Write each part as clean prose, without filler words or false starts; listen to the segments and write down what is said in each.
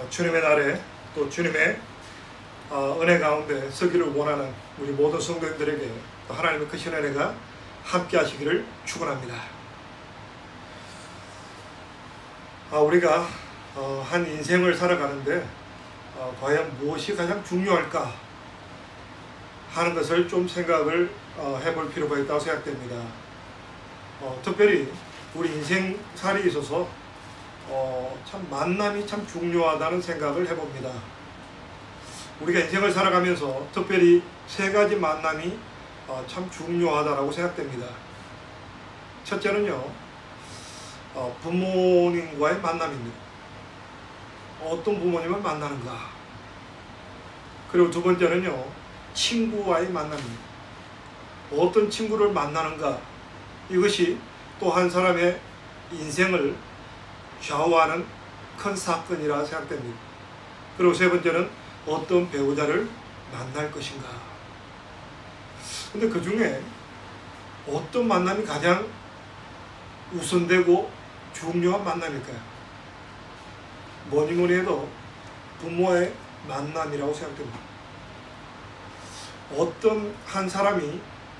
주님의 날에 또 주님의 은혜 가운데 서기를 원하는 우리 모든 성도님들에게 하나님의 크신 은혜가 함께 하시기를 축원합니다. 우리가 한 인생을 살아가는데 과연 무엇이 가장 중요할까 하는 것을 좀 생각을 해볼 필요가 있다고 생각됩니다. 특별히 우리 인생살이에 있어서 참 만남이 참 중요하다는 생각을 해봅니다. 우리가 인생을 살아가면서 특별히 세 가지 만남이 참 중요하다고 생각됩니다. 첫째는요, 부모님과의 만남입니다. 어떤 부모님을 만나는가. 그리고 두 번째는요, 친구와의 만남입니다. 어떤 친구를 만나는가. 이것이 또 한 사람의 인생을 좌우하는 큰 사건이라 생각됩니다. 그리고 세 번째는 어떤 배우자를 만날 것인가. 근데 그 중에 어떤 만남이 가장 우선되고 중요한 만남일까요? 뭐니 뭐니 해도 부모의 만남이라고 생각됩니다. 어떤 한 사람이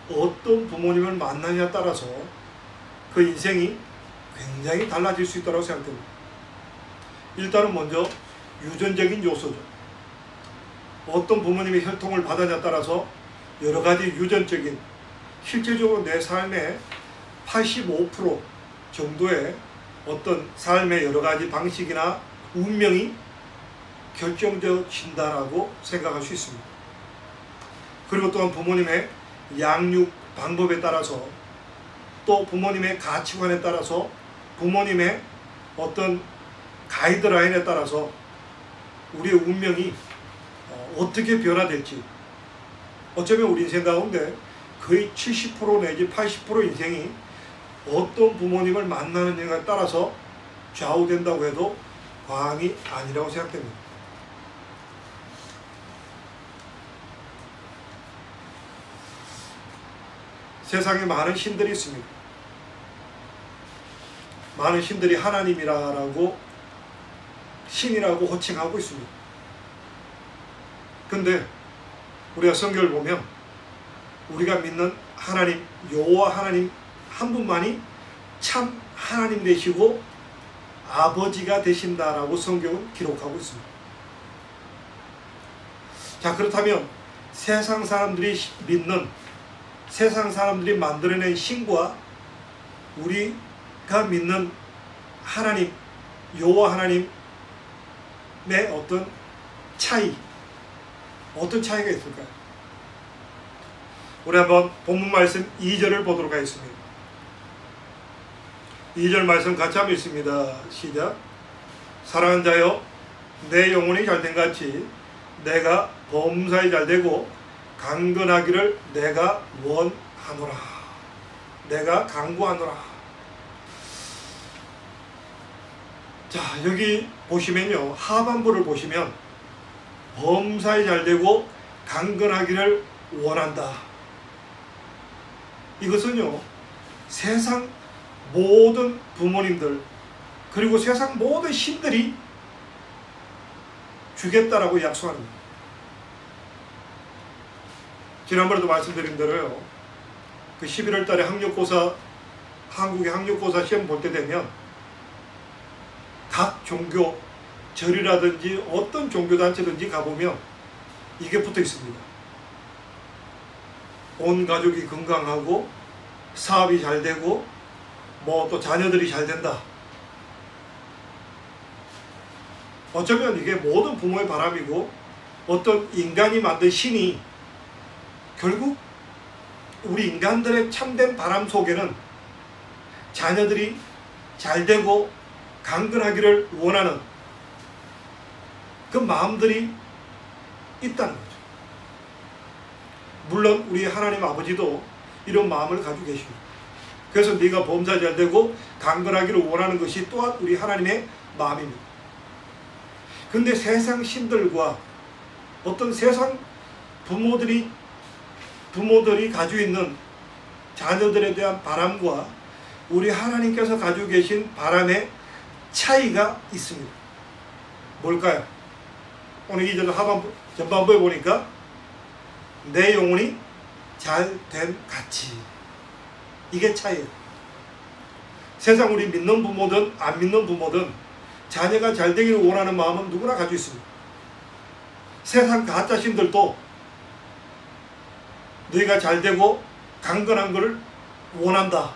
어떤 부모님을 만나냐에 따라서 그 인생이 굉장히 달라질 수 있다고 생각됩니다. 일단은 먼저 유전적인 요소죠. 어떤 부모님의 혈통을 받았냐에 따라서 여러 가지 유전적인, 실질적으로 내 삶의 85% 정도의 어떤 삶의 여러 가지 방식이나 운명이 결정되어진다라고 생각할 수 있습니다. 그리고 또한 부모님의 양육 방법에 따라서, 또 부모님의 가치관에 따라서, 부모님의 어떤 가이드라인에 따라서 우리의 운명이 어떻게 변화될지, 어쩌면 우리 인생 가운데 거의 70% 내지 80% 인생이 어떤 부모님을 만나느냐에 따라서 좌우된다고 해도 과언이 아니라고 생각됩니다. 세상에 많은 신들이 있습니다. 많은 신들이 하나님이라고, 신이라고 호칭하고 있습니다. 근데 우리가 성경을 보면 우리가 믿는 하나님, 여호와 하나님 한 분만이 참 하나님 되시고 아버지가 되신다라고 성경은 기록하고 있습니다. 자, 그렇다면 세상 사람들이 믿는, 세상 사람들이 만들어낸 신과 우리가 믿는 하나님, 여호와 하나님의 어떤 차이, 어떤 차이가 있을까요? 우리 한번 본문 말씀 2절을 보도록 하겠습니다. 2절 말씀 같이 한번 읽습니다. 시작. 사랑하는 자여, 내 영혼이 잘된 같이 내가 범사에 잘되고 강건하기를 내가 원하노라. 내가 강구하노라. 자, 여기 보시면요, 하반부를 보시면 범사에 잘되고 강건하기를 원한다. 이것은요, 세상 모든 부모님들, 그리고 세상 모든 신들이 주겠다라고 약속합니다. 지난번에도 말씀드린 대로요, 그 11월 달에 학력고사, 한국의 학력고사 시험 볼 때 되면 각 종교, 절이라든지 어떤 종교단체든지 가보면 이게 붙어 있습니다. 온 가족이 건강하고 사업이 잘 되고 뭐 또 자녀들이 잘 된다. 어쩌면 이게 모든 부모의 바람이고, 어떤 인간이 만든 신이 결국 우리 인간들의 참된 바람 속에는 자녀들이 잘 되고 강건하기를 원하는 그 마음들이 있다는 거죠. 물론 우리 하나님 아버지도 이런 마음을 가지고 계십니다. 그래서 네가 범사 잘 되고 강건하기를 원하는 것이 또한 우리 하나님의 마음입니다. 근데 세상 신들과 어떤 세상 부모들이 가지고 있는 자녀들에 대한 바람과 우리 하나님께서 가지고 계신 바람의 차이가 있습니다. 뭘까요? 오늘 2절 전반부에 보니까 내 영혼이 잘됨 같이. 이게 차이예요. 세상 우리 믿는 부모든 안 믿는 부모든 자녀가 잘 되기를 원하는 마음은 누구나 가지고 있습니다. 세상 가짜 신들도 너희가 잘 되고 강건한 것을 원한다.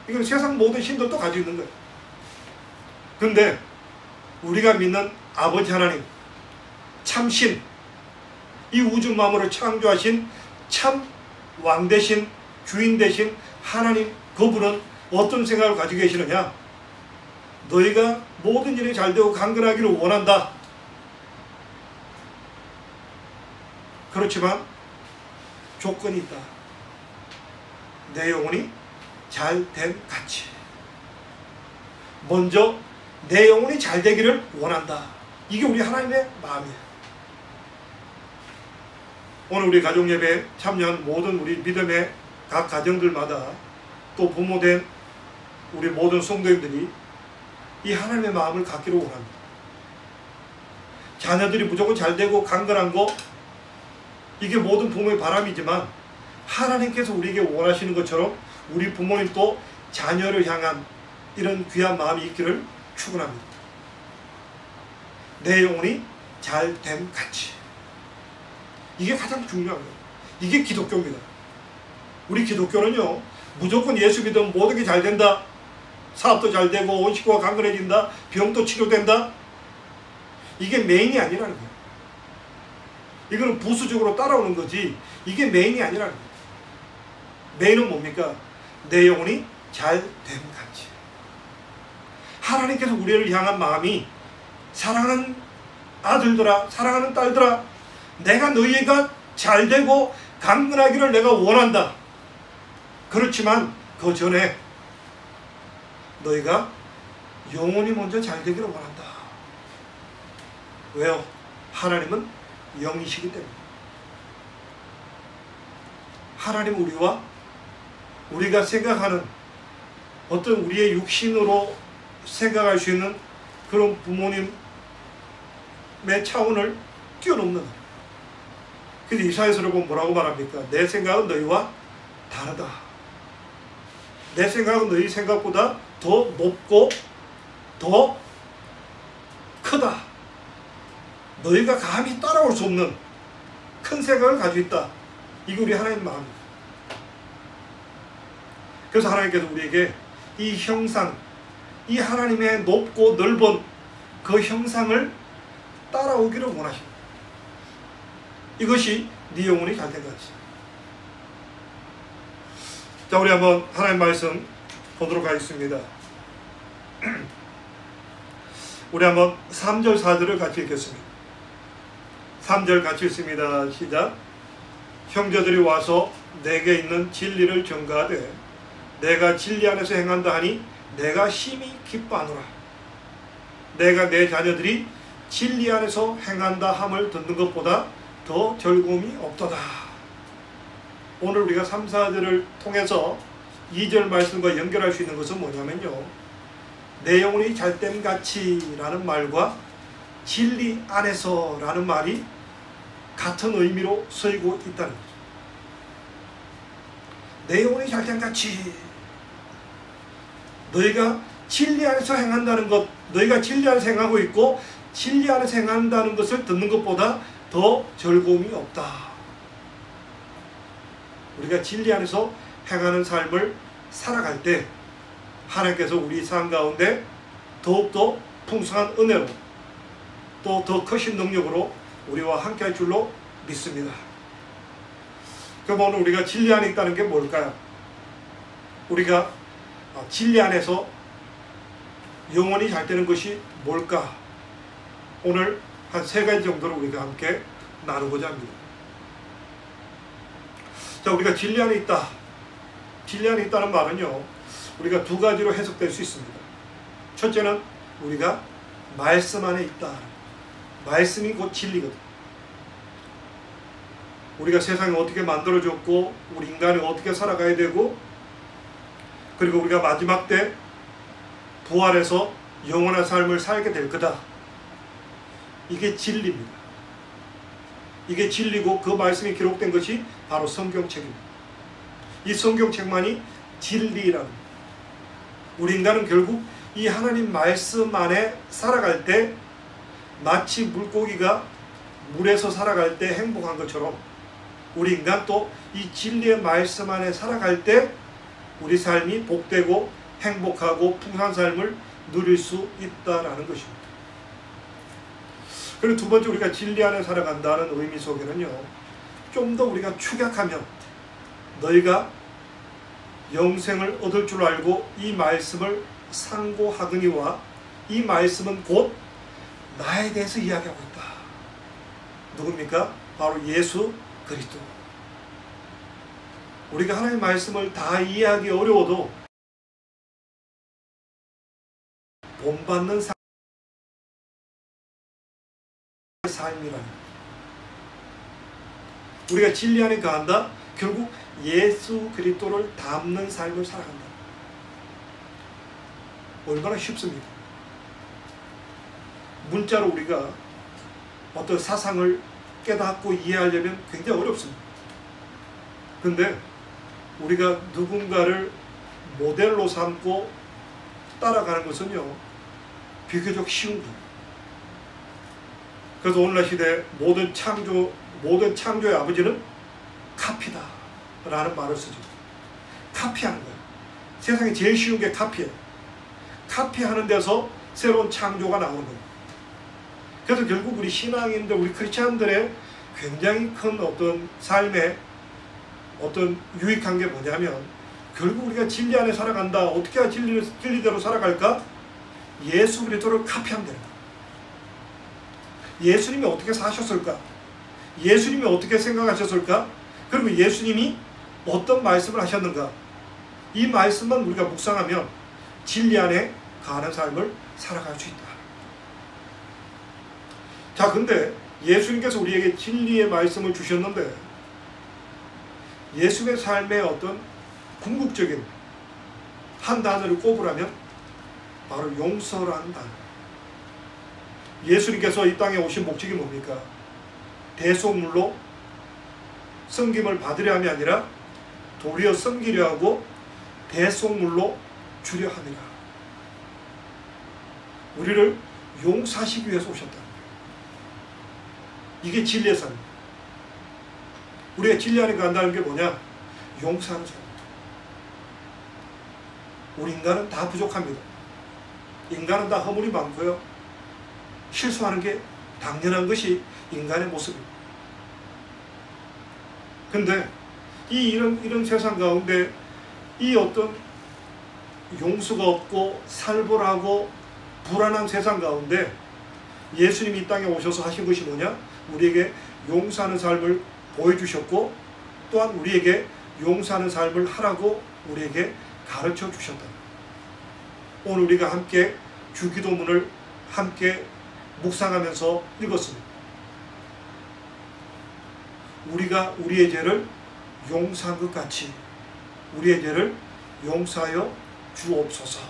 이건 세상 모든 신들도 가지고 있는 거예요. 근데 우리가 믿는 아버지 하나님, 참신, 이 우주 만물을 창조하신 참 왕 대신 주인 대신 하나님, 그분은 어떤 생각을 가지고 계시느냐? 너희가 모든 일이 잘되고 강건하기를 원한다. 그렇지만 조건이 있다. 내 영혼이 잘됨 같이. 먼저 내 영혼이 잘 되기를 원한다. 이게 우리 하나님의 마음이에요. 오늘 우리 가족예배에 참여한 모든 우리 믿음의 각 가정들마다 또 부모된 우리 모든 성도님들이 이 하나님의 마음을 갖기를 원합니다. 자녀들이 무조건 잘되고 강건한 거, 이게 모든 부모의 바람이지만 하나님께서 우리에게 원하시는 것처럼 우리 부모님도 자녀를 향한 이런 귀한 마음이 있기를 축원합니다. 내 영혼이 잘됨 같이. 이게 가장 중요한 거예요. 이게 기독교입니다. 우리 기독교는요, 무조건 예수 믿으면 모든 게 잘 된다, 사업도 잘 되고 온 식구가 강건해진다, 병도 치료된다, 이게 메인이 아니라는 거예요. 이거는 부수적으로 따라오는 거지 이게 메인이 아니라는 거예요. 메인은 뭡니까? 내 영혼이 잘됨 같이. 하나님께서 우리를 향한 마음이, 사랑하는 아들들아, 사랑하는 딸들아, 내가 너희가 잘되고 강건하기를 내가 원한다. 그렇지만 그 전에 너희가 영혼이 먼저 잘되기를 원한다. 왜요? 하나님은 영이시기 때문에. 하나님은 우리와 우리가 생각하는 어떤 우리의 육신으로 생각할 수 있는 그런 부모님의 차원을 뛰어넘는. 그래서 이사야서를 보면 뭐라고 말합니까? 내 생각은 너희와 다르다. 내 생각은 너희 생각보다 더 높고 더 크다. 너희가 감히 따라올 수 없는 큰 생각을 가지고 있다. 이게 우리 하나님 마음입니다. 그래서 하나님께서 우리에게 이 형상, 이 하나님의 높고 넓은 그 형상을 따라오기를 원하십니다. 이것이 네 영혼이 잘된 것이다. 자, 우리 한번 하나님 말씀 보도록 하겠습니다. 우리 한번 3절 4절을 같이 읽겠습니다. 3절 같이 읽습니다. 시작. 형제들이 와서 내게 있는 진리를 전가하되 내가 진리 안에서 행한다 하니 내가 심히 기뻐하노라. 내가 내 자녀들이 진리 안에서 행한다 함을 듣는 것보다 더 즐거움이 없도다. 오늘 우리가 3, 4절을 통해서 2절 말씀과 연결할 수 있는 것은 뭐냐면요, 내 영혼이 잘됨 같이 라는 말과 진리 안에서 라는 말이 같은 의미로 쓰이고 있다는 거죠. 내 영혼이 잘됨 같이. 너희가 진리 안에서 행한다는 것, 너희가 진리 안에서 행하고 있고 진리 안에서 행한다는 것을 듣는 것보다 더 즐거움이 없다. 우리가 진리 안에서 행하는 삶을 살아갈 때 하나님께서 우리 삶 가운데 더욱더 풍성한 은혜로 또 더 크신 능력으로 우리와 함께 할 줄로 믿습니다. 그럼 오늘 우리가 진리 안에 있다는 게 뭘까요? 우리가 진리 안에서 영원히 잘 되는 것이 뭘까? 오늘 한 3가지 정도로 우리가 함께 나누고자 합니다. 자, 우리가 진리 안에 있다. 진리 안에 있다는 말은요, 우리가 2가지로 해석될 수 있습니다. 첫째는 우리가 말씀 안에 있다. 말씀이 곧 진리거든. 우리가 세상이 어떻게 만들어졌고 우리 인간이 어떻게 살아가야 되고 그리고 우리가 마지막 때 부활해서 영원한 삶을 살게 될 거다. 이게 진리입니다. 이게 진리고 그 말씀이 기록된 것이 바로 성경책입니다. 이 성경책만이 진리라는, 우리 인간은 결국 이 하나님 말씀 안에 살아갈 때 마치 물고기가 물에서 살아갈 때 행복한 것처럼 우리 인간도 이 진리의 말씀 안에 살아갈 때 우리 삶이 복되고 행복하고 풍성한 삶을 누릴 수 있다라는 것입니다. 그리고 두 번째, 우리가 진리 안에 살아간다는 의미 속에는요, 좀 더 우리가 축약하면 너희가 영생을 얻을 줄 알고 이 말씀을 상고하거니와, 이 말씀은 곧 나에 대해서 이야기하고 있다. 누굽니까? 바로 예수 그리스도. 우리가 하나님의 말씀을 다 이해하기 어려워도 본받는 삶이라는, 우리가 진리 안에 거한다, 결국 예수 그리스도를 닮는 삶을 살아간다. 얼마나 쉽습니까? 문자로 우리가 어떤 사상을 깨닫고 이해하려면 굉장히 어렵습니다. 근데 우리가 누군가를 모델로 삼고 따라가는 것은요, 비교적 쉬운 거예요. 그래서 오늘날 시대에 모든 창조의 아버지는 카피다 라는 말을 쓰죠. 카피하는 거예요. 세상에 제일 쉬운 게 카피예요. 카피하는 데서 새로운 창조가 나오는 거예요. 그래서 결국 우리 신앙인들, 우리 크리스찬들의 굉장히 큰 어떤 삶에 어떤 유익한 게 뭐냐면, 결국 우리가 진리 안에 살아간다. 어떻게 해야 진리대로 살아갈까? 예수 그리스도를 카피하면 되는 거예요. 예수님이 어떻게 사셨을까? 예수님이 어떻게 생각하셨을까? 그리고 예수님이 어떤 말씀을 하셨는가? 이 말씀만 우리가 묵상하면 진리 안에 가는 삶을 살아갈 수 있다. 자, 근데 예수님께서 우리에게 진리의 말씀을 주셨는데, 예수의 삶의 어떤 궁극적인 한 단어를 꼽으라면 바로 용서라는 단어. 예수님께서 이 땅에 오신 목적이 뭡니까? 대속물로 섬김을 받으려 함이 아니라 도리어 섬기려 하고 대속물로 주려 함이라. 우리를 용서하시기 위해서 오셨다. 이게 진리의 삶입니다. 우리가 진리 안에 간다는 게 뭐냐? 용서하는 삶입니다. 우리 인간은 다 부족합니다. 인간은 다 허물이 많고요, 실수하는 게 당연한 것이 인간의 모습입니다. 근데 이런 세상 가운데 이 어떤 용서가 없고 살벌하고 불안한 세상 가운데 예수님이 이 땅에 오셔서 하신 것이 뭐냐? 우리에게 용서하는 삶을 보여주셨고, 또한 우리에게 용서하는 삶을 하라고 우리에게 가르쳐 주셨다. 오늘 우리가 함께 주기도문을 함께 묵상하면서 읽었습니다. 우리가 우리의 죄를 용서한 것 같이 우리의 죄를 용서하여 주옵소서.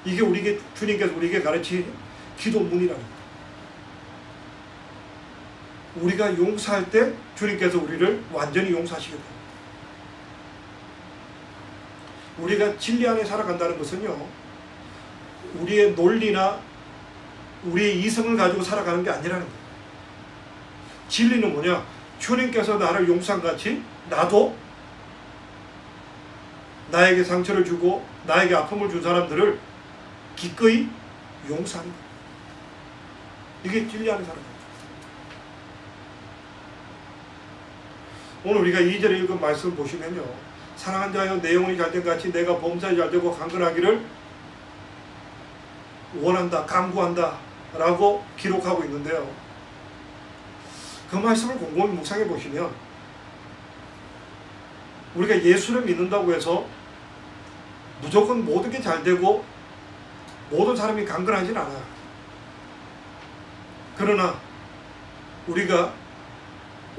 이게 주님께서 우리에게 가르친 기도문이라는 거예요. 우리가 용서할 때 주님께서 우리를 완전히 용서하시겠다. 우리가 진리 안에 살아간다는 것은요, 우리의 논리나 우리의 이성을 가지고 살아가는 게 아니라는 거예요. 진리는 뭐냐? 주님께서 나를 용서한 같이 나도 나에게 상처를 주고 나에게 아픔을 준 사람들을 기꺼이 용서하는 거예요. 이게 진리 안에 살아가는 거예요. 오늘 우리가 2절에 읽은 말씀 보시면요, 사랑한 자여 내 영혼이 잘된 같이 내가 범사에 잘되고 강건하기를 원한다, 간구한다 라고 기록하고 있는데요, 그 말씀을 곰곰이 묵상해 보시면 우리가 예수를 믿는다고 해서 무조건 모든 게 잘되고 모든 사람이 강건하진 않아요. 그러나 우리가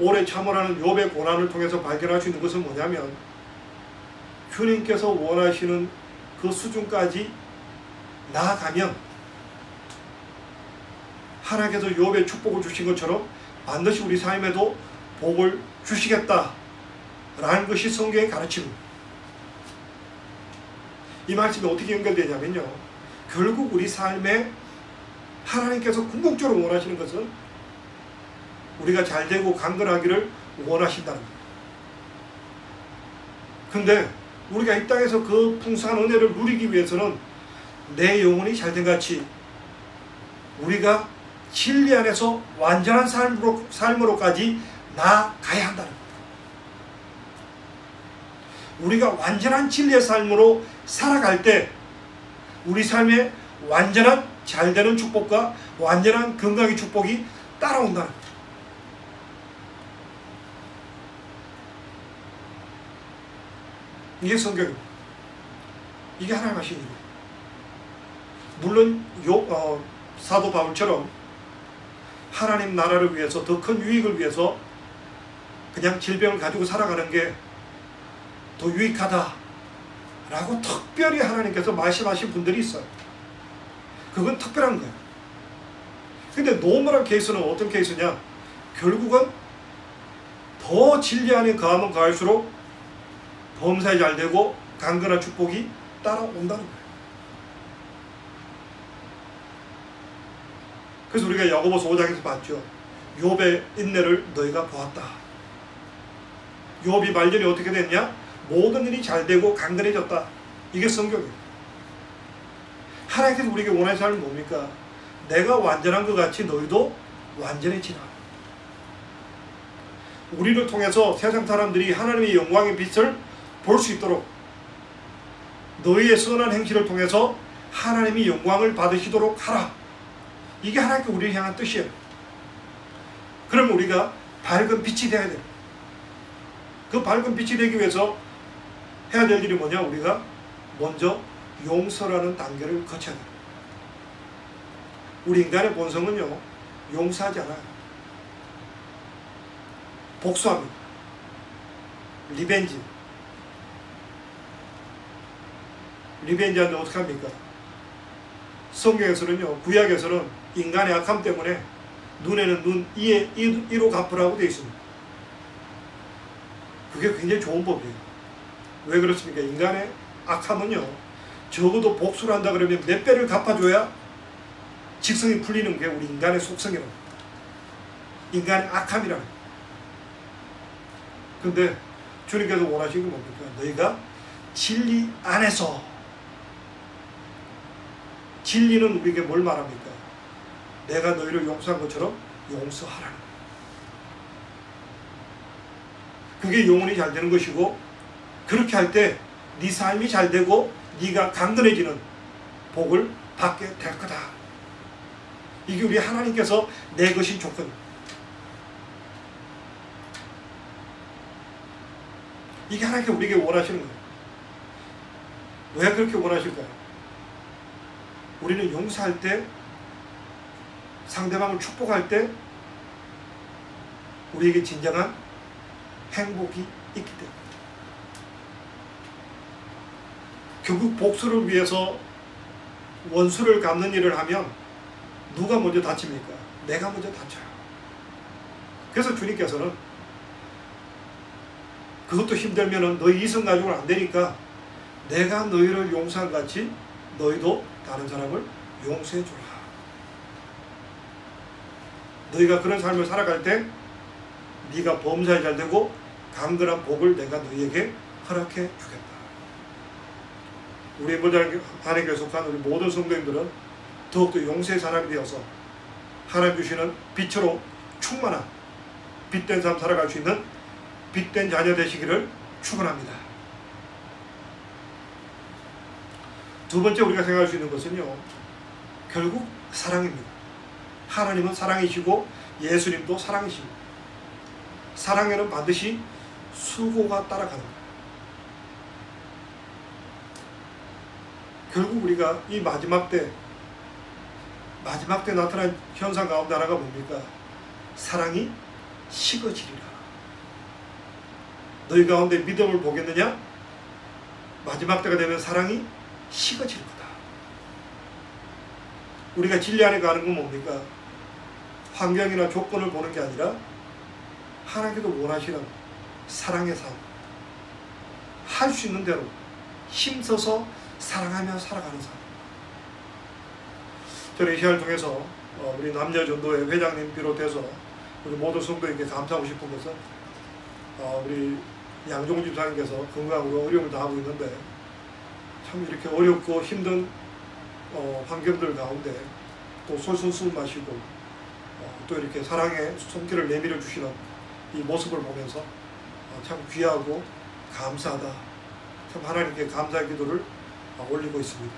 오래 참으라는 욥의 고난을 통해서 발견할 수 있는 것은 뭐냐면, 주님께서 원하시는 그 수준까지 나아가면 하나님께서 욥에 축복을 주신 것처럼 반드시 우리 삶에도 복을 주시겠다 라는 것이 성경의 가르침입니다. 이 말씀이 어떻게 연결되냐면요, 결국 우리 삶에 하나님께서 궁극적으로 원하시는 것은 우리가 잘되고 강건하기를 원하신다는 거예요. 근데 우리가 이 땅에서 그 풍성한 은혜를 누리기 위해서는 내 영혼이 잘된 같이 우리가 진리 안에서 완전한 삶으로까지 나아가야 한다는 거예요. 우리가 완전한 진리의 삶으로 살아갈 때 우리 삶에 완전한 잘되는 축복과 완전한 건강의 축복이 따라온다는 거예요. 이게 성경입니다. 이게 하나님 하신 일이에요. 물론 사도 바울처럼 하나님 나라를 위해서 더 큰 유익을 위해서 그냥 질병을 가지고 살아가는 게 더 유익하다 라고 특별히 하나님께서 말씀하신 분들이 있어요. 그건 특별한 거예요. 근데 노멀한 케이스는 어떤 케이스냐, 결국은 더 진리 안에 거하면 거할수록 범사에 잘되고 강건한 축복이 따라온다는 거예요. 그래서 우리가 야고보서 5장에서 봤죠. 욥의 인내를 너희가 보았다. 욥이 말년이 어떻게 됐냐? 모든 일이 잘되고 강건해졌다. 이게 성경이에요. 하나님께서 우리에게 원하는 삶은 뭡니까? 내가 완전한 것 같이 너희도 완전해지라. 우리를 통해서 세상 사람들이 하나님의 영광의 빛을 볼 수 있도록 너희의 선한 행실을 통해서 하나님이 영광을 받으시도록 하라. 이게 하나님께 우리를 향한 뜻이에요. 그러면 우리가 밝은 빛이 되어야 돼요. 그 밝은 빛이 되기 위해서 해야 될 일이 뭐냐? 우리가 먼저 용서라는 단계를 거쳐야 돼요. 우리 인간의 본성은요, 용서하지 않아요. 복수합니다. 리벤지. 리벤지하는데 어떻게 합니까? 성경에서는요, 구약에서는 인간의 악함 때문에 눈에는 눈, 이에 이로 갚으라고 되어 있습니다. 그게 굉장히 좋은 법이에요. 왜 그렇습니까? 인간의 악함은요, 적어도 복수를 한다 그러면 몇 배를 갚아줘야 직성이 풀리는 게 우리 인간의 속성이라고. 인간의 악함이라는. 근데 주님께서 원하시는 게 뭡니까? 너희가 진리 안에서. 진리는 우리에게 뭘 말합니까? 내가 너희를 용서한 것처럼 용서하라는 거예요. 그게 영혼이 잘 되는 것이고, 그렇게 할 때 네 삶이 잘 되고 네가 강건해지는 복을 받게 될 거다. 이게 우리 하나님께서 내것인 조건입니다. 이게 하나님께 우리에게 원하시는 거예요. 왜 그렇게 원하실까요? 우리는 용서할 때, 상대방을 축복할 때 우리에게 진정한 행복이 있기 때문에. 결국 복수를 위해서 원수를 갚는 일을 하면 누가 먼저 다칩니까? 내가 먼저 다쳐요. 그래서 주님께서는 그것도 힘들면 너희 이성 가지고는 안 되니까 내가 너희를 용서한 같이 너희도 다른 사람을 용서해 주라. 너희가 그런 삶을 살아갈 때 네가 범사에 잘 되고 강건한 복을 내가 너희에게 허락해 주겠다. 우리 하나님께 속한 우리 모든 성도님들은 더욱더 용서의 사람이 되어서 하나님 주시는 빛으로 충만한 빛된 삶 살아갈 수 있는 빛된 자녀 되시기를 축원합니다. 두 번째 우리가 생각할 수 있는 것은요, 결국 사랑입니다. 하나님은 사랑이시고 예수님도 사랑이십니다. 사랑에는 반드시 수고가 따라가는 거예요. 결국 우리가 이 마지막 때 나타난 현상 가운데 하나가 뭡니까? 사랑이 식어지리라. 너희 가운데 믿음을 보겠느냐? 마지막 때가 되면 사랑이 식어질 거다. 우리가 진리 안에 가는 건 뭡니까? 환경이나 조건을 보는 게 아니라 하나님께서 원하시는 사랑의 삶, 할 수 있는 대로 힘써서 사랑하며 살아가는 삶. 저는 이 시간을 통해서 우리 남녀전도회 회장님 비롯해서 우리 모든 성도에게 감사하고 싶은 것은 우리 양종훈 집사님께서 건강으로 어려움을 당하고 있는데 참 이렇게 어렵고 힘든 환경들 가운데 또 솔솔 숨 마시고 또 이렇게 사랑의 손길을 내밀어 주시는 이 모습을 보면서 참 귀하고 감사하다. 참 하나님께 감사의 기도를 올리고 있습니다.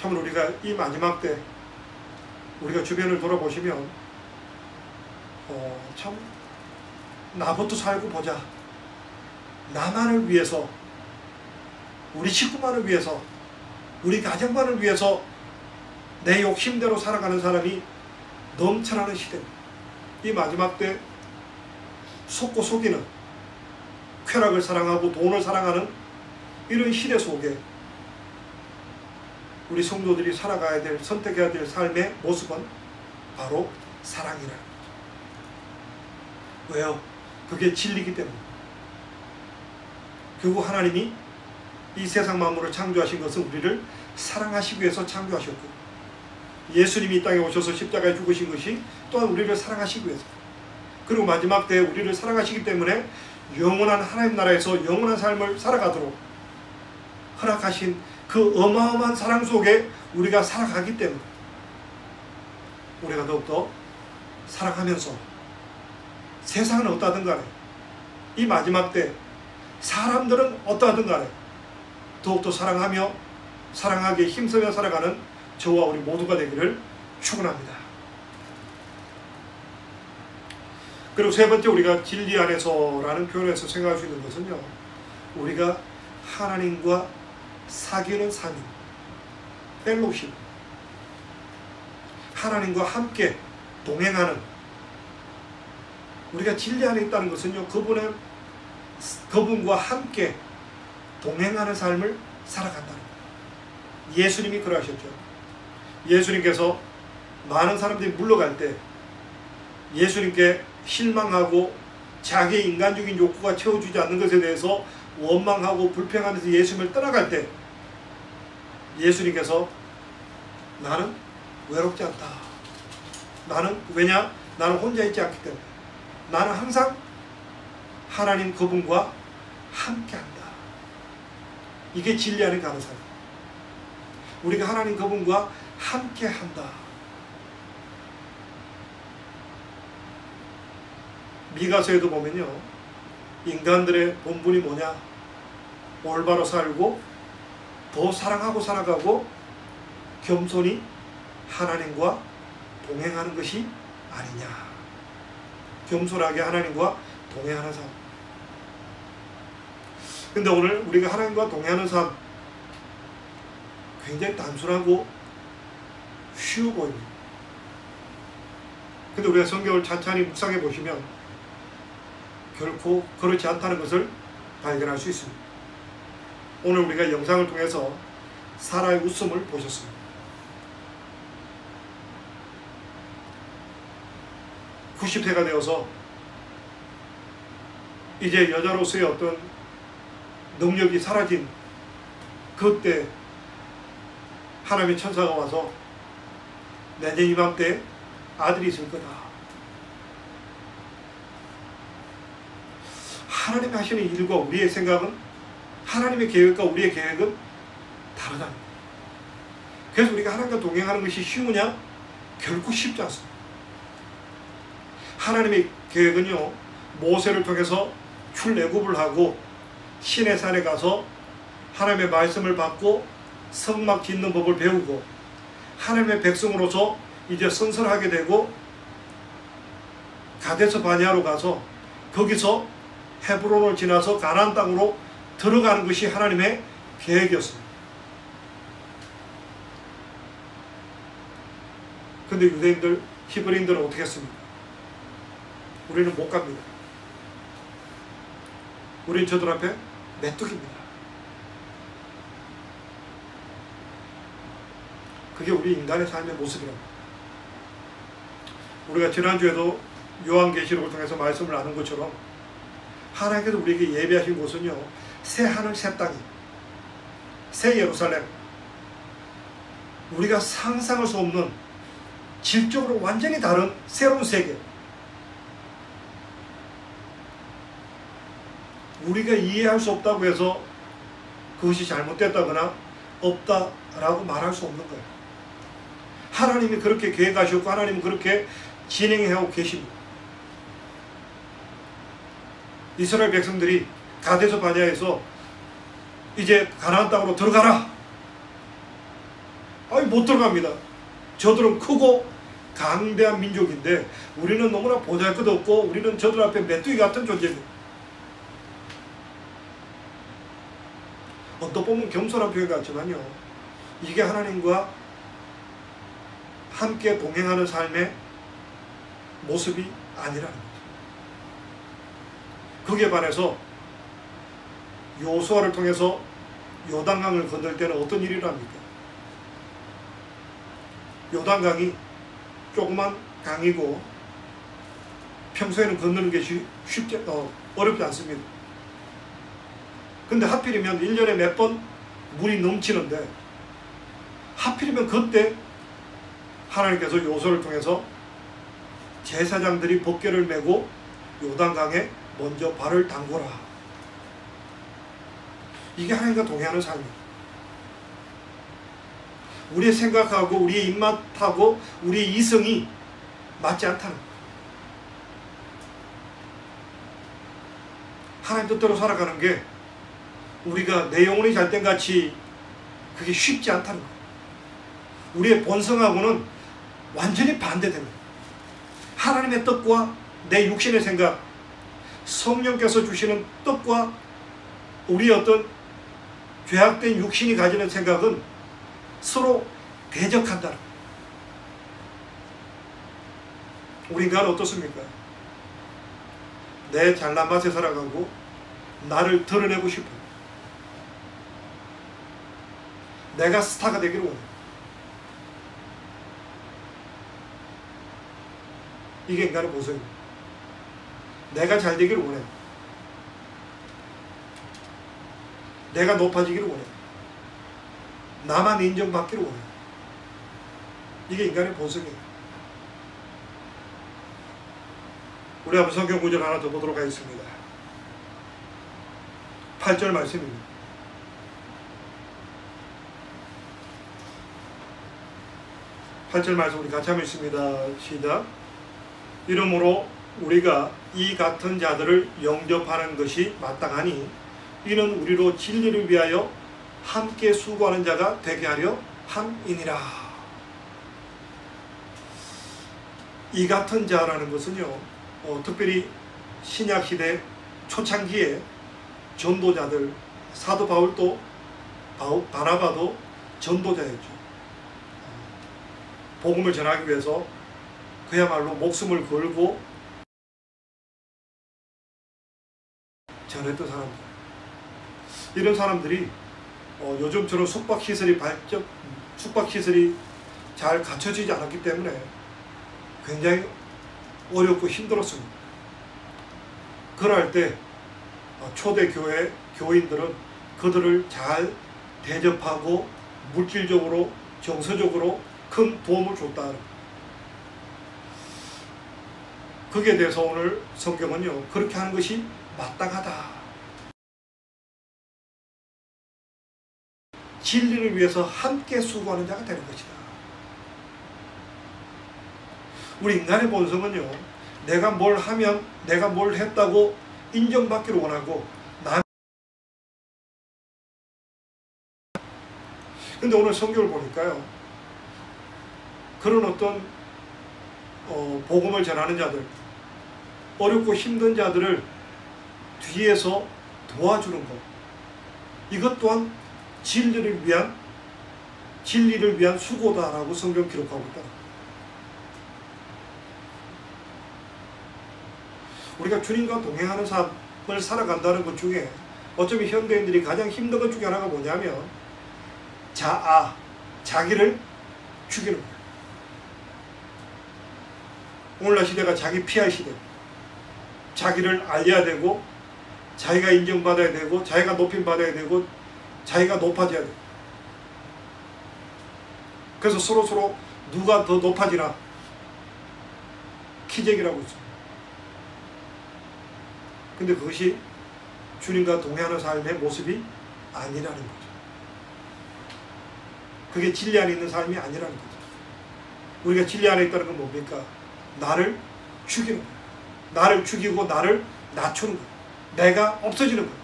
참 우리가 이 마지막 때 우리가 주변을 돌아보시면 참 나부터 살고 보자. 나만을 위해서, 우리 식구만을 위해서, 우리 가정만을 위해서 내 욕심대로 살아가는 사람이 넘쳐나는 시대입니다. 이 마지막 때 속고 속이는, 쾌락을 사랑하고 돈을 사랑하는 이런 시대 속에 우리 성도들이 살아가야 될, 선택해야 될 삶의 모습은 바로 사랑이라는 거죠. 왜요? 그게 진리이기 때문에. 결국 하나님이 이 세상 만물을 창조하신 것은 우리를 사랑하시기 위해서 창조하셨고, 예수님이 이 땅에 오셔서 십자가에 죽으신 것이 또한 우리를 사랑하시기 위해서, 그리고 마지막 때에 우리를 사랑하시기 때문에 영원한 하나님 나라에서 영원한 삶을 살아가도록 허락하신 그 어마어마한 사랑 속에 우리가 살아가기 때문에 우리가 더욱더 사랑하면서 세상은 어떠하든 간에, 이 마지막 때 사람들은 어떠하든 간에 더욱더 사랑하며 사랑하기에 힘쓰며 살아가는 저와 우리 모두가 되기를 축원합니다. 그리고 세 번째, 우리가 진리 안에서라는 표현에서 생각할 수 있는 것은요, 우리가 하나님과 사귀는 삶, 펠로십, 하나님과 함께 동행하는, 우리가 진리 안에 있다는 것은요, 그분과 함께 동행하는 삶을 살아간다는 거예요. 예수님이 그러하셨죠. 예수님께서 많은 사람들이 물러갈 때 예수님께 실망하고 자기의 인간적인 욕구가 채워주지 않는 것에 대해서 원망하고 불평하면서 예수님을 떠나갈 때 예수님께서 나는 외롭지 않다. 왜냐? 나는 혼자 있지 않기 때문에. 나는 항상 하나님 그분과 함께한다. 이게 진리 안에 가는 삶. 우리가 하나님 그분과 함께한다. 미가서에도 보면요, 인간들의 본분이 뭐냐? 올바로 살고 더 사랑하고 살아가고 겸손히 하나님과 동행하는 것이 아니냐. 겸손하게 하나님과 동행하는 삶. 근데 오늘 우리가 하나님과 동행하는 삶, 굉장히 단순하고 쉬워 보입니다. 근데 우리가 성경을 찬찬히 묵상해 보시면 결코 그렇지 않다는 것을 발견할 수 있습니다. 오늘 우리가 영상을 통해서 사라의 웃음을 보셨습니다. 90세가 되어서 이제 여자로서의 어떤 능력이 사라진 그때 하나님의 천사가 와서 내년 이맘때 아들이 있을 거다. 하나님이 하시는 일과 우리의 생각은, 하나님의 계획과 우리의 계획은 다르다. 그래서 우리가 하나님과 동행하는 것이 쉬우냐? 결코 쉽지 않습니다. 하나님의 계획은요, 모세를 통해서 출애굽을 하고 시내산에 가서 하나님의 말씀을 받고 성막 짓는 법을 배우고 하나님의 백성으로서 이제 선설하게 되고 가데스 바네아로 가서 거기서 헤브론을 지나서 가나안 땅으로 들어가는 것이 하나님의 계획이었습니다. 근데 유대인들, 히브리인들은 어떻게 했습니까? 우리는 못 갑니다. 우리는 저들 앞에 메뚜기입니다. 그게 우리 인간의 삶의 모습이랍니다. 우리가 지난주에도 요한계시록을 통해서 말씀을 나눈 것처럼 하나님께서 우리에게 예비하신 곳은요, 새 하늘 새 땅이, 새 예루살렘, 우리가 상상할 수 없는 질적으로 완전히 다른 새로운 세계, 우리가 이해할 수 없다고 해서 그것이 잘못됐다거나 없다라고 말할 수 없는 거예요. 하나님이 그렇게 계획하셨고 하나님은 그렇게 진행해오고 계십니다. 이스라엘 백성들이 가데스 바네아에서 이제 가나안 땅으로 들어가라. 아니 못 들어갑니다. 저들은 크고 강대한 민족인데 우리는 너무나 보잘것없고 우리는 저들 앞에 메뚜기 같은 존재입니다. 어떻게 보면 겸손한 표현 같지만요, 이게 하나님과 함께 동행하는 삶의 모습이 아니라는 거죠. 거기에 반해서 요수아를 통해서 요단강을 건널 때는 어떤 일이 일어납니까? 요단강이 조그만 강이고 평소에는 건너는 게 어렵지 않습니다. 근데 하필이면 1년에 몇 번 물이 넘치는데 하필이면 그때 하나님께서 요소를 통해서 제사장들이 법궤를 메고 요단강에 먼저 발을 담궈라. 이게 하나님과 동행하는 삶이에요. 우리의 생각하고 우리의 입맛하고 우리의 이성이 맞지 않다는 거예요. 하나님 뜻대로 살아가는 게 우리가 내 영혼이 잘된 같이 그게 쉽지 않다는 거예요. 우리의 본성하고는 완전히 반대됩니다. 하나님의 뜻과 내 육신의 생각, 성령께서 주시는 뜻과 우리의 어떤 죄악된 육신이 가지는 생각은 서로 대적한다는 거예요. 우리 인간은 어떻습니까? 내 잘난 맛에 살아가고 나를 드러내고 싶어요. 내가 스타가 되기를 원해요. 이게 인간의 본성입니다. 내가 잘 되기를 원해요. 내가 높아지기를 원해요. 나만 인정받기를 원해요. 이게 인간의 본성이에요. 우리 한번 성경 구절 하나 더 보도록 하겠습니다. 8절 말씀입니다. 8절 말씀 우리 같이 한번 읽습니다. 시작. 이러므로 우리가 이 같은 자들을 영접하는 것이 마땅하니 이는 우리로 진리를 위하여 함께 수고하는 자가 되게 하려 함이니라. 이 같은 자라는 것은요, 특별히 신약시대 초창기에 전도자들, 사도 바울도 바나바도 전도자였죠. 복음을 전하기 위해서 그야말로 목숨을 걸고 전했던 사람들. 이런 사람들이 요즘처럼 숙박시설이 잘 갖춰지지 않았기 때문에 굉장히 어렵고 힘들었습니다. 그럴 때 초대교회 교인들은 그들을 잘 대접하고 물질적으로 정서적으로 큰 도움을 줬다. 거기에 대해서 오늘 성경은요, 그렇게 하는 것이 마땅하다. 진리를 위해서 함께 수고하는 자가 되는 것이다. 우리 인간의 본성은요, 내가 뭘 하면 내가 뭘 했다고 인정받기를 원하고 근데 오늘 성경을 보니까요, 그런 어떤 복음을 전하는 자들, 어렵고 힘든 자들을 뒤에서 도와주는 것, 이것 또한 진리를 위한 수고다라고 성경 기록하고 있다. 우리가 주님과 동행하는 삶을 살아간다는 것 중에 어쩌면 현대인들이 가장 힘든 것 중에 하나가 뭐냐면 자기를 죽이는 거예요. 오늘날 시대가 자기 PR 시대. 자기를 알려야 되고 자기가 인정받아야 되고 자기가 높임받아야 되고 자기가 높아져야 돼. 그래서 서로 누가 더 높아지나 키재기라고 있습니다. 근데 그것이 주님과 동행하는 삶의 모습이 아니라는 거죠. 그게 진리 안에 있는 삶이 아니라는 거죠. 우리가 진리 안에 있다는 건 뭡니까? 나를 죽이는 거예요. 나를 죽이고 나를 낮추는 거예요. 내가 없어지는 거예요.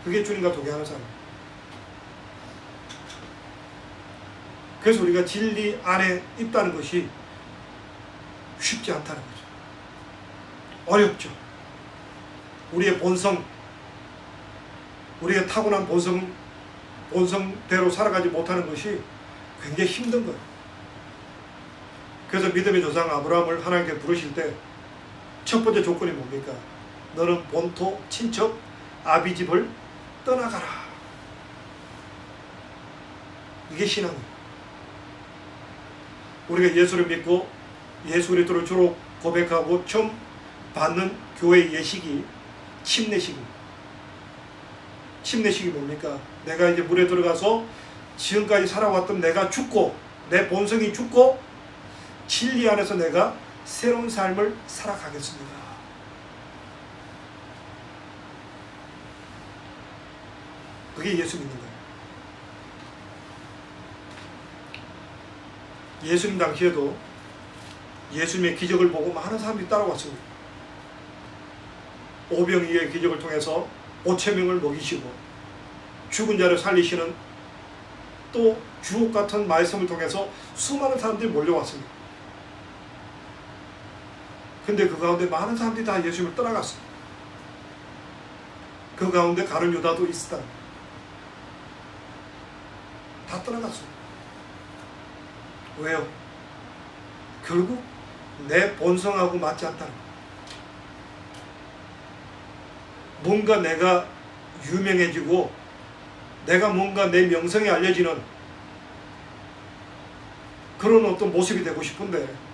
그게 주님과 동행하는 삶이에요. 그래서 우리가 진리 안에 있다는 것이 쉽지 않다는 거죠. 어렵죠. 우리의 본성, 우리의 타고난 본성대로 살아가지 못하는 것이 굉장히 힘든 거예요. 그래서 믿음의 조상 아브라함을 하나님께 부르실 때 첫 번째 조건이 뭡니까? 너는 본토, 친척, 아비 집을 떠나가라. 이게 신앙이에요. 우리가 예수를 믿고 예수 그리스도를 주로 고백하고 처음 받는 교회의 예식이 침례식입니다. 침례식이 뭡니까? 내가 이제 물에 들어가서 지금까지 살아왔던 내가 죽고 내 본성이 죽고 진리 안에서 내가 새로운 삶을 살아가겠습니다. 그게 예수 믿는 거예요. 예수님 당시에도 예수님의 기적을 보고 많은 사람들이 따라왔습니다. 오병이어의 기적을 통해서 5,000명을 먹이시고 죽은 자를 살리시는 또 주옥 같은 말씀을 통해서 수많은 사람들이 몰려왔습니다. 근데 그 가운데 많은 사람들이 다 예수님을 떠나갔어요. 그 가운데 가룟 유다도 있었다. 다 떠나갔어요. 왜요? 결국 내 본성하고 맞지 않다는 거예요. 뭔가 내가 유명해지고 내가 뭔가 내 명성이 알려지는 그런 어떤 모습이 되고 싶은데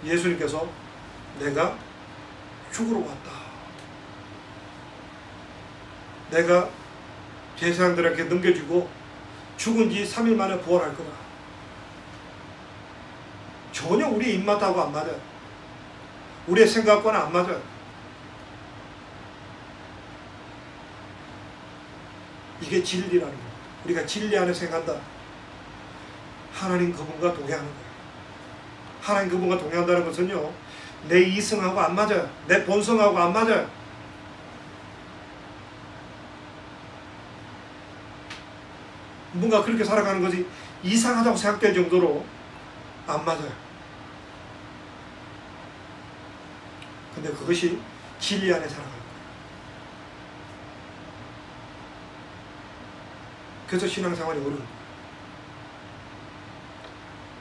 예수님께서 내가 죽으러 왔다. 내가 제사장들에게 넘겨주고 죽은 지 3일 만에 부활할 거다. 전혀 우리 입맛하고 안 맞아요. 우리의 생각과는 안 맞아요. 이게 진리라는 거예요. 우리가 진리 안에 생각한다. 하나님 그분과 동행하는 거예요. 하나님 그분과 동행한다는 것은요, 내 이성하고 안 맞아요. 내 본성하고 안 맞아요. 뭔가 그렇게 살아가는 것이 이상하다고 생각될 정도로 안 맞아요. 근데 그것이 진리 안에 살아가는 거예요. 그래서 신앙생활이 어려운 거예요.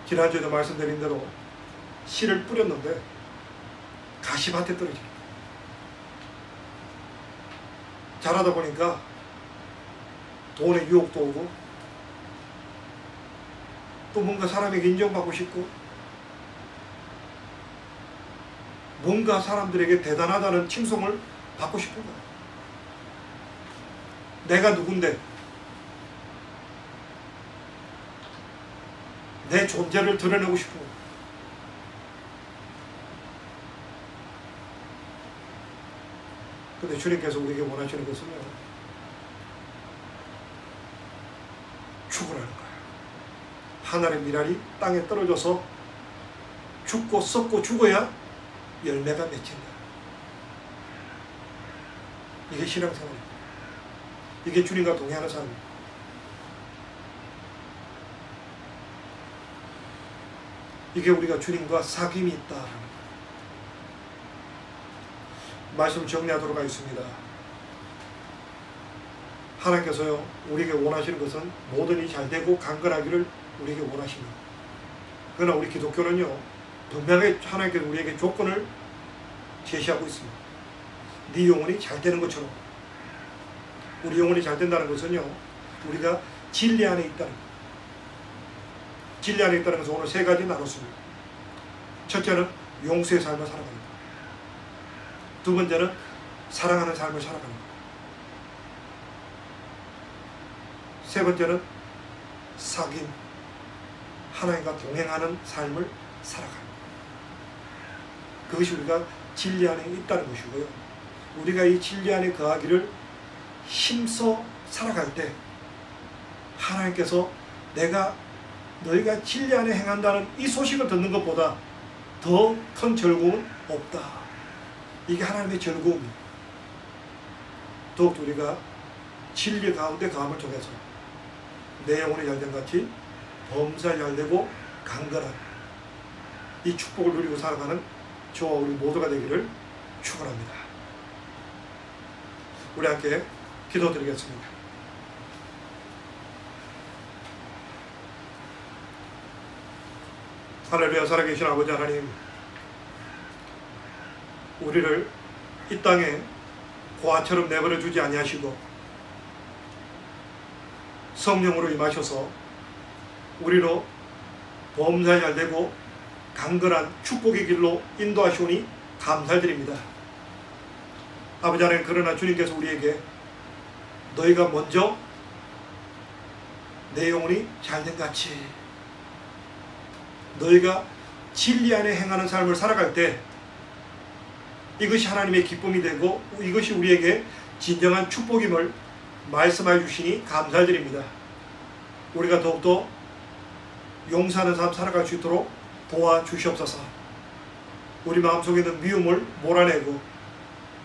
지난주에도 말씀드린 대로 씨를 뿌렸는데 가시밭에 떨어집니다. 자라다 보니까 돈의 유혹도 오고 또 뭔가 사람에게 인정받고 싶고 뭔가 사람들에게 대단하다는 칭송을 받고 싶은 거예요. 내가 누군데 내 존재를 드러내고 싶은 거예요. 근데 주님께서 우리에게 원하시는 것은요, 죽으라는 거예요. 하늘의 미랄이 땅에 떨어져서 죽고 썩고 죽어야 열매가 맺힌다. 이게 신앙생활입니다. 이게 주님과 동행하는 삶입니다. 이게 우리가 주님과 사귐이 있다라는 거예요. 말씀 정리하도록 하겠습니다. 하나님께서요, 우리에게 원하시는 것은 모든 일이 잘 되고 강건하기를 우리에게 원하십니다. 그러나 우리 기독교는요, 분명히 하나님께서 우리에게 조건을 제시하고 있습니다. 네 영혼이 잘 되는 것처럼. 우리 영혼이 잘 된다는 것은요, 우리가 진리 안에 있다는 거예요. 진리 안에 있다는 것을 오늘 세 가지 나눴습니다. 첫째는 용서의 삶을 살아가는 것. 두 번째는 사랑하는 삶을 살아가는 것. 세 번째는 사귐, 하나님과 동행하는 삶을 살아가는 것. 그것이 우리가 진리 안에 있다는 것이고요. 우리가 이 진리 안에 거하기를 힘써 살아갈 때 하나님께서 너희가 진리 안에 행한다는 이 소식을 듣는 것보다 더 큰 즐거움은 없다. 이게 하나님의 즐거움입니다. 더욱 우리가 진리 가운데 거함을 통해서 내 영혼의 열정같이 범사에 열되고 강건한 이 축복을 누리고 살아가는 저와 우리 모두가 되기를 축원합니다. 우리 함께 기도드리겠습니다. 할렐루야. 살아계신 아버지 하나님, 우리를 이 땅에 고아처럼 내버려 주지 아니하시고 성령으로 임하셔서 우리로 범사에 잘되고 강건한 축복의 길로 인도하시오니 감사드립니다. 아버지 하나님, 그러나 주님께서 우리에게 너희가 먼저 내 영혼이 잘된 같이 너희가 진리 안에 행하는 삶을 살아갈 때 이것이 하나님의 기쁨이 되고 이것이 우리에게 진정한 축복임을 말씀해 주시니 감사드립니다. 우리가 더욱더 용서하는 삶 살아갈 수 있도록 도와주시옵소서. 우리 마음속에 있는 미움을 몰아내고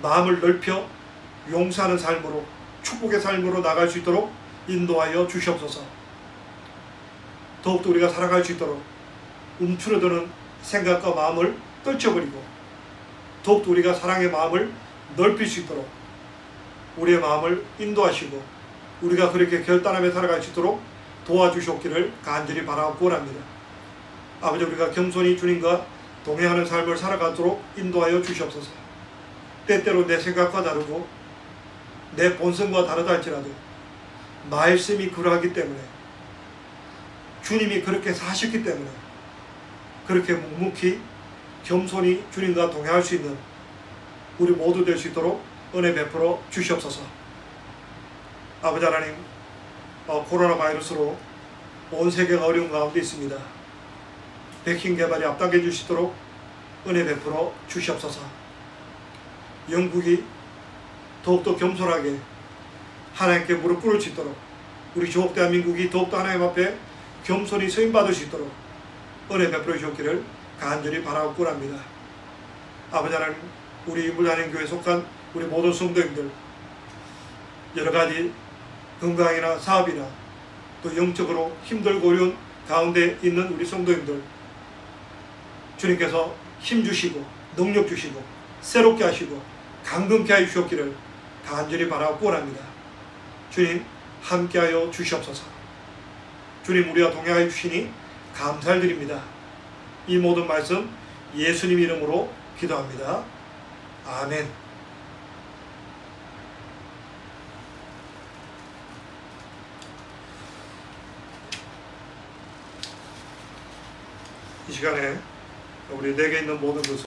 마음을 넓혀 용서하는 삶으로 축복의 삶으로 나갈 수 있도록 인도하여 주시옵소서. 더욱더 우리가 살아갈 수 있도록 움츠러드는 생각과 마음을 떨쳐버리고 더욱더 우리가 사랑의 마음을 넓힐 수 있도록 우리의 마음을 인도하시고 우리가 그렇게 결단하며 살아갈 수 있도록 도와주시옵기를 간절히 바라옵고 원합니다. 아버지, 우리가 겸손히 주님과 동행하는 삶을 살아가도록 인도하여 주시옵소서. 때때로 내 생각과 다르고 내 본성과 다르다 할지라도 말씀이 그러하기 때문에 주님이 그렇게 사셨기 때문에 그렇게 묵묵히 겸손히 주님과 동행할 수 있는 우리 모두 될 수 있도록 은혜 베풀어 주시옵소서. 아버지 하나님, 코로나 바이러스로 온 세계가 어려운 가운데 있습니다. 백신 개발이 앞당겨 줄 수 있도록 은혜 베풀어 주시옵소서. 영국이 더욱더 겸손하게 하나님께 무릎 꿇을 수 있도록 우리 조국 대한민국이 더욱더 하나님 앞에 겸손히 서임받을 수 있도록 은혜 베풀어 주셨기를 간절히 바라옵고 합니다. 아버지 하나님, 우리 물단행교회에 속한 우리 모든 성도님들 여러가지 건강이나 사업이나 또 영적으로 힘들고 어려운 가운데 있는 우리 성도님들 주님께서 힘 주시고 능력 주시고 새롭게 하시고 강건케 하여 주셨기를 간절히 바라옵고 합니다. 주님, 함께하여 주시옵소서. 주님, 우리와 동행하여 주시니 감사드립니다. 이 모든 말씀 예수님 이름으로 기도합니다. 아멘. 이 시간에 우리 내게 있는 모든 것을